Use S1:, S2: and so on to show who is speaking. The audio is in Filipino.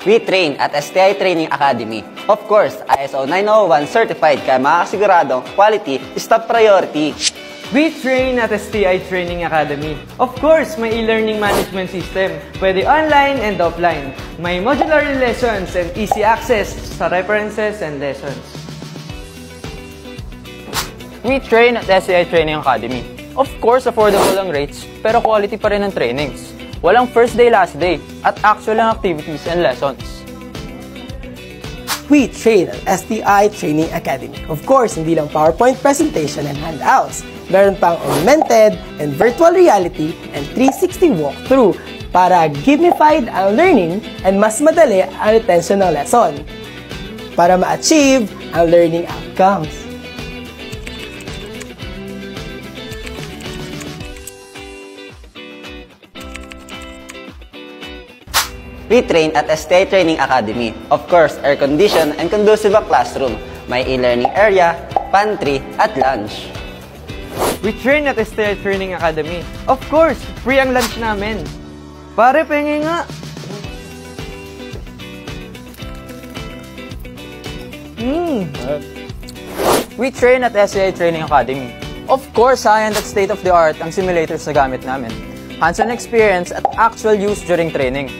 S1: We train at STI Training Academy. Of course, ISO 901 certified kaya makakasiguradong quality is top priority.
S2: We train at STI Training Academy. Of course, may e-learning management system. Pwede online and offline. May modular lessons and easy access sa references and lessons.
S3: We train at STI Training Academy. Of course, affordable ang rates, pero quality pa rin ang trainings. Walang first day, last day, at actual ang activities and lessons.
S4: We train at STI Training Academy. Of course, hindi lang PowerPoint presentation and handouts. Meron pang augmented and virtual reality and 360 walkthrough para gamified ang learning and mas madali ang retention ng lesson para ma-achieve ang learning outcomes.
S1: We train at STI Training Academy. Of course, air-conditioned and conducive ang classroom. May e-learning area, pantry, at lunch.
S2: We train at STI Training Academy. Of course, free ang lunch namin. Pare, pengi nga!
S3: We train at STI Training Academy. Of course, high-end at state-of-the-art ang simulators na gamit namin. Hands-on experience at actual use during training.